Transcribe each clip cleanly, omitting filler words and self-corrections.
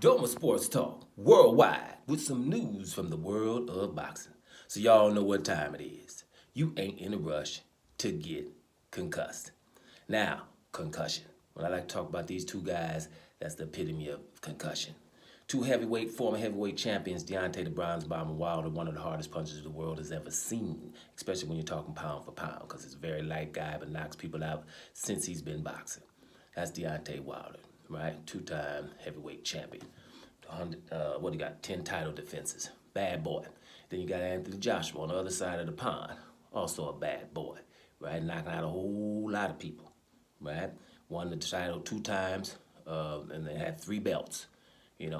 Doma Sports Talk worldwide with some news from the world of boxing. So y'all know what time it is. You ain't in a rush to get concussed. Now, concussion. When I like to talk about these two guys, that's the epitome of concussion. Two former heavyweight champions, Deontay the Bronze Bomber Wilder, one of the hardest punchers the world has ever seen, especially when you're talking pound for pound, because he's a very light guy but knocks people out since he's been boxing. That's Deontay Wilder, right? Two-time heavyweight champion. What he got? 10 title defenses. Bad boy. Then you got Anthony Joshua on the other side of the pond. Also a bad boy, right? Knocking out a whole lot of people, right? Won the title 2 times, and they had 3 belts.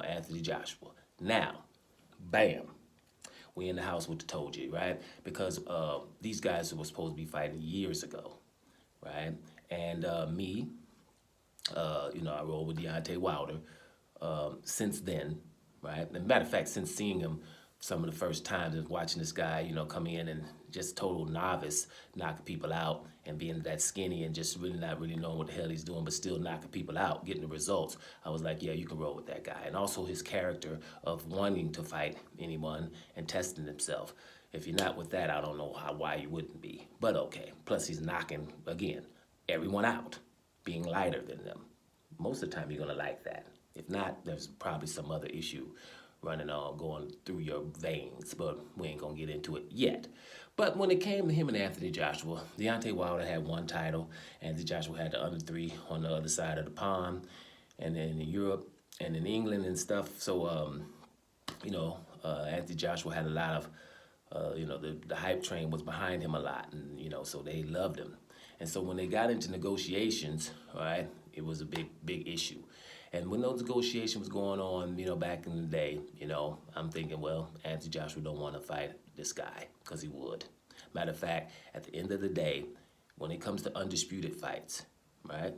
Anthony Joshua. Now, bam, we in the house with the Toji, right? Because these guys were supposed to be fighting years ago, right? And I rolled with Deontay Wilder since then, right? And matter of fact, since seeing him some of the first times and watching this guy, come in and just total novice, knocking people out and being that skinny and just really not really knowing what the hell he's doing, but still knocking people out, getting the results. I was like, yeah, you can roll with that guy. And also his character of wanting to fight anyone and testing himself. If you're not with that, I don't know why you wouldn't be. But okay. Plus he's knocking, again, everyone out, being lighter than them. Most of the time you're gonna like that. If not, there's probably some other issue running on, going through your veins, but we ain't gonna get into it yet. But when it came to him and Anthony Joshua, Deontay Wilder had 1 title, Anthony Joshua had the under 3 on the other side of the pond, and then in Europe and in England and stuff. So, Anthony Joshua had a lot of, the hype train was behind him a lot, and, so they loved him. And so when they got into negotiations, all right, it was a big issue. And when those negotiations was going on, back in the day, I'm thinking, well, Anthony Joshua don't want to fight this guy because he would. Matter of fact, at the end of the day, when it comes to undisputed fights, right,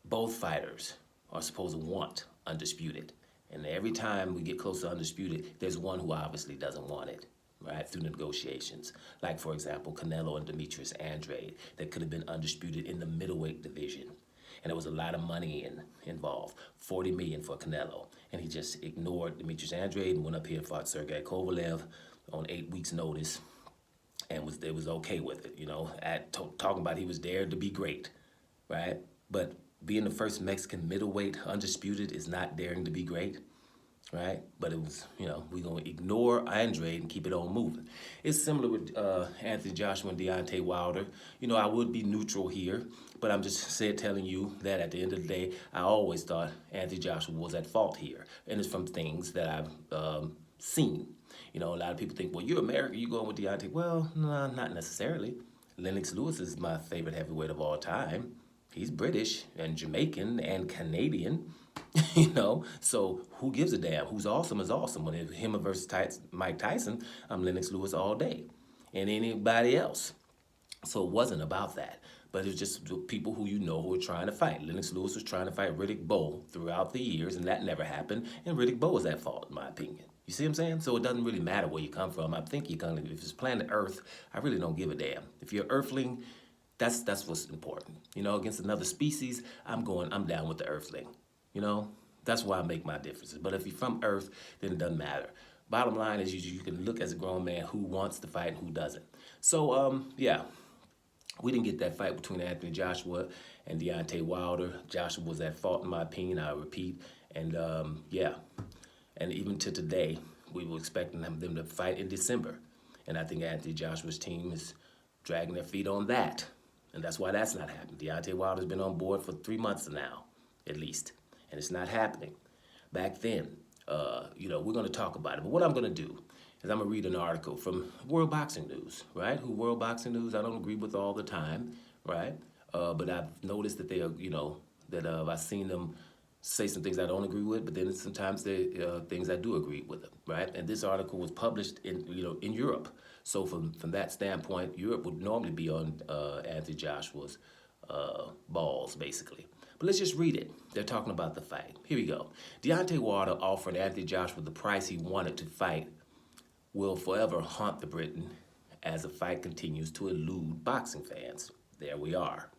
both fighters are supposed to want undisputed. And every time we get close to undisputed, there's one who obviously doesn't want it, right, through negotiations. Like, for example, Canelo and Demetrius Andrade, that could have been undisputed in the middleweight division. And there was a lot of money involved, $40 million for Canelo. And he just ignored Demetrius Andrade and went up here and fought Sergey Kovalev on 8 weeks' notice and was okay with it, talking about he was there to be great, right? But being the first Mexican middleweight undisputed is not daring to be great, right? But it was, we're going to ignore Andrade and keep it on moving. It's similar with Anthony Joshua and Deontay Wilder. I would be neutral here, but I'm just telling you that at the end of the day, I always thought Anthony Joshua was at fault here. And it's from things that I've seen. A lot of people think, well, you're American, you going with Deontay. Well, no, not necessarily. Lennox Lewis is my favorite heavyweight of all time. He's British and Jamaican and Canadian, So who gives a damn? Who's awesome is awesome. When it's him versus Mike Tyson, I'm Lennox Lewis all day. And anybody else. So it wasn't about that. But it was just people who who were trying to fight. Lennox Lewis was trying to fight Riddick Bowe throughout the years, and that never happened. And Riddick Bowe was at fault, in my opinion. You see what I'm saying? So it doesn't really matter where you come from. I think if it's planet Earth, I really don't give a damn. If you're Earthling, that's what's important. Against another species, I'm down with the Earthling. That's why I make my differences. But if you're from Earth, then it doesn't matter. Bottom line is you can look as a grown man who wants to fight and who doesn't. So, we didn't get that fight between Anthony Joshua and Deontay Wilder. Joshua was at fault, in my opinion, I repeat. And, and even to today, we were expecting them to fight in December. And I think Anthony Joshua's team is dragging their feet on that. And that's why that's not happening. Deontay Wilder's been on board for 3 months now, at least. And it's not happening. Back then, we're going to talk about it. But what I'm going to do is I'm going to read an article from World Boxing News, right? World Boxing News I don't agree with all the time, right? But I've noticed that they are, that I've seen them say some things I don't agree with, but then sometimes they things I do agree with them, right? And this article was published in Europe. So from that standpoint, Europe would normally be on Anthony Joshua's balls, basically. But let's just read it. They're talking about the fight. Here we go. Deontay Wilder offered Anthony Joshua the price he wanted to fight will forever haunt the Briton as the fight continues to elude boxing fans. There we are.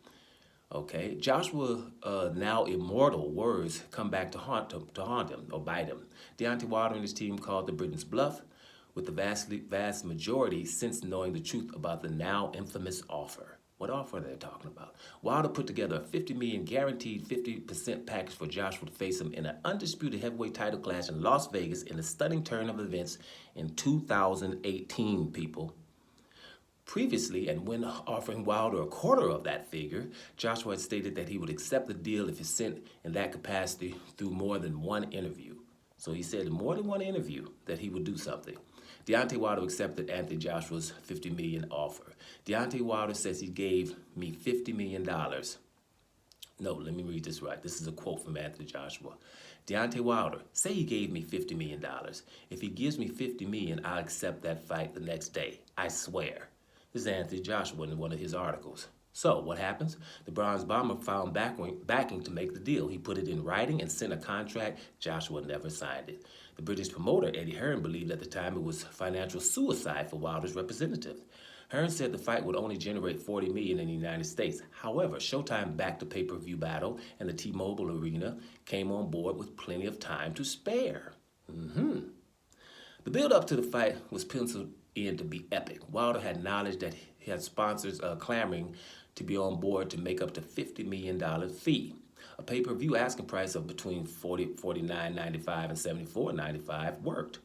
Okay, Joshua, now immortal words come back to haunt him or bite him. Deontay Wilder and his team called the Britain's bluff, with the vast majority since knowing the truth about the now infamous offer. What offer are they talking about? Wilder put together a $50 million guaranteed 50% package for Joshua to face him in an undisputed heavyweight title clash in Las Vegas in a stunning turn of events in 2018, people. Previously, and when offering Wilder a quarter of that figure, Joshua had stated that he would accept the deal if it's sent in that capacity through more than one interview. So he said in more than one interview that he would do something. Deontay Wilder accepted Anthony Joshua's $50 million offer. Deontay Wilder says he gave me $50 million. No, let me read this right. This is a quote from Anthony Joshua. Deontay Wilder, say he gave me $50 million. If he gives me $50 million, I'll accept that fight the next day. I swear. This is Anthony Joshua in one of his articles. So what happens? The Bronze Bomber found backing to make the deal. He put it in writing and sent a contract. Joshua never signed it. The British promoter, Eddie Hearn, believed at the time it was financial suicide for Wilder's representative. Hearn said the fight would only generate $40 million in the United States. However, Showtime backed the pay-per-view battle, and the T-Mobile Arena came on board with plenty of time to spare. The build-up to the fight was penciled in to be epic. Wilder had knowledge that he had sponsors clamoring to be on board to make up to $50 million fee. A pay-per-view asking price of between $49.95 and $74.95 worked.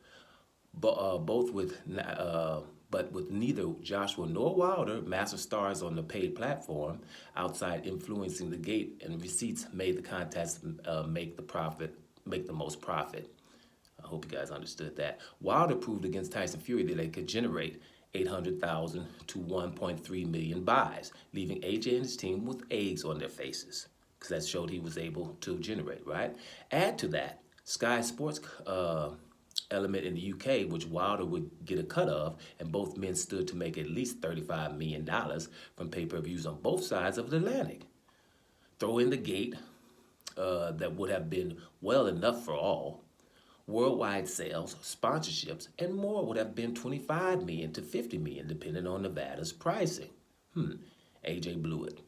But with neither Joshua nor Wilder, massive stars on the paid platform, outside influencing the gate and receipts made the contest make the most profit. I hope you guys understood that. Wilder proved against Tyson Fury that they could generate 800,000 to 1.3 million buys, leaving AJ and his team with eggs on their faces, because that showed he was able to generate, right? Add to that, Sky Sports element in the UK, which Wilder would get a cut of, and both men stood to make at least $35 million from pay-per-views on both sides of the Atlantic. Throw in the gate that would have been well enough for all. Worldwide sales, sponsorships, and more would have been $25 million to $50 million, depending on Nevada's pricing. AJ blew it.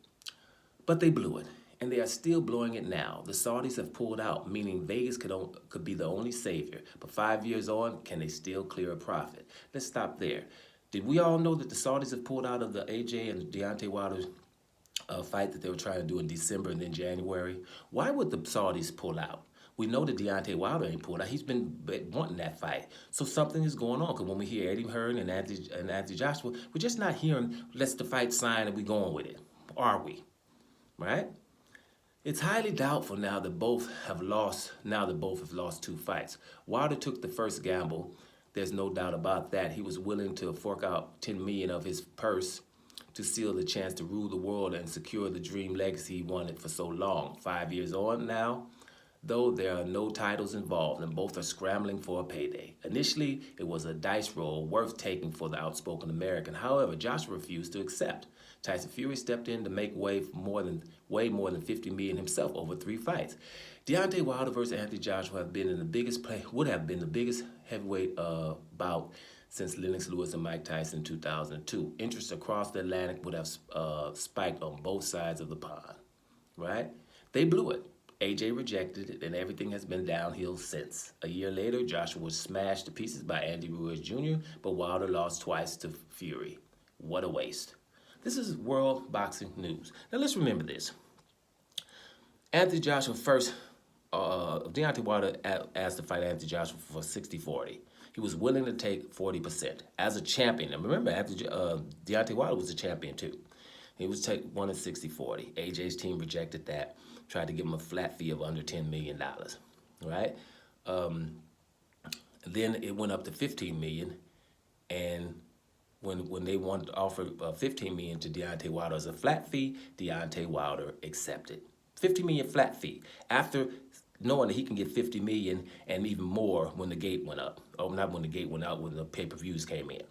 But they blew it, and they are still blowing it now. The Saudis have pulled out, meaning Vegas could be the only savior. But 5 years on, can they still clear a profit? Let's stop there. Did we all know that the Saudis have pulled out of the AJ and Deontay Wilder fight that they were trying to do in December and then January? Why would the Saudis pull out? We know that Deontay Wilder ain't pulled out. He's been wanting that fight. So something is going on. Because when we hear Eddie Hearn and Anthony Joshua, we're just not hearing, let's the fight sign and we going with it. Are we? Right? It's highly doubtful now that both have lost 2 fights. Wilder took the first gamble. There's no doubt about that. He was willing to fork out $10 million of his purse to seal the chance to rule the world and secure the dream legacy he wanted for so long. 5 years on now, though there are no titles involved and both are scrambling for a payday. Initially, it was a dice roll worth taking for the outspoken American. However, Joshua refused to accept. Tyson Fury stepped in to make way more than $50 million himself over 3 fights. Deontay Wilder versus Anthony Joshua would have been the biggest heavyweight bout since Lennox Lewis and Mike Tyson in 2002. Interest across the Atlantic would have spiked on both sides of the pond, right? They blew it. AJ rejected it, and everything has been downhill since. A year later, Joshua was smashed to pieces by Andy Ruiz Jr., but Wilder lost twice to Fury. What a waste. This is World Boxing News. Now let's remember this. Anthony Joshua Deontay Wilder asked to fight Anthony Joshua for 60-40. He was willing to take 40% as a champion. And remember, Deontay Wilder was a champion too. He was wanted 60-40. AJ's team rejected that, tried to give him a flat fee of under $10 million, right? Then it went up to $15 million, and when they wanted to offer $15 million to Deontay Wilder as a flat fee, Deontay Wilder accepted. $50 million flat fee, after knowing that he can get $50 million and even more when the gate went up. Or not when the gate went out, when the pay-per-views came in.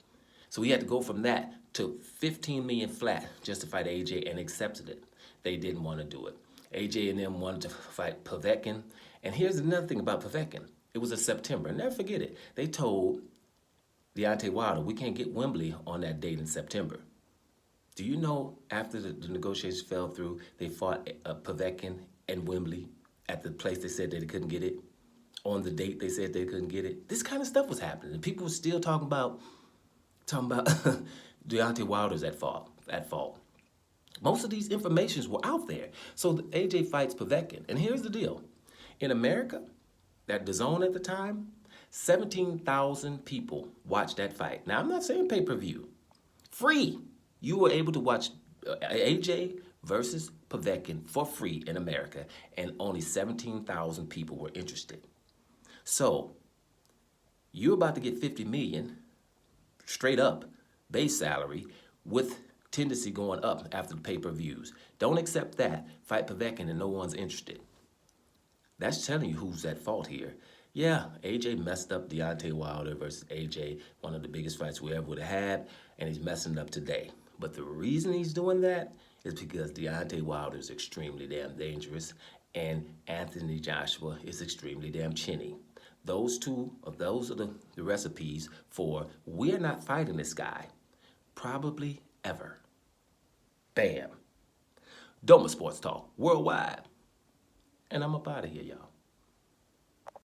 So he had to go from that to $15 million flat just to fight AJ, and accepted it. They didn't want to do it. AJ and them wanted to fight Povetkin. And here's another thing about Povetkin. It was in September. Never forget it. They told Deontay Wilder, we can't get Wembley on that date in September. Do you know after the negotiations fell through, they fought Povetkin and Wembley at the place they said they couldn't get it? On the date they said they couldn't get it? This kind of stuff was happening. And people were still talking about Deontay Wilder's at fault. Most of these informations were out there. So AJ fights Povetkin. And here's the deal. In America, at the zone at the time, 17,000 people watched that fight. Now, I'm not saying pay-per-view. Free. You were able to watch AJ versus Povetkin for free in America, and only 17,000 people were interested. So, you're about to get $50 million straight up base salary with tendency going up after the pay-per-views. Don't accept that. Fight Povetkin and no one's interested. That's telling you who's at fault here. Yeah, AJ messed up Deontay Wilder versus AJ, one of the biggest fights we ever would have had, and he's messing up today. But the reason he's doing that is because Deontay Wilder is extremely damn dangerous, and Anthony Joshua is extremely damn chinny. Those are the recipes for we're not fighting this guy, probably ever. Bam. Doma Sports Talk, worldwide. And I'm up out of here, y'all.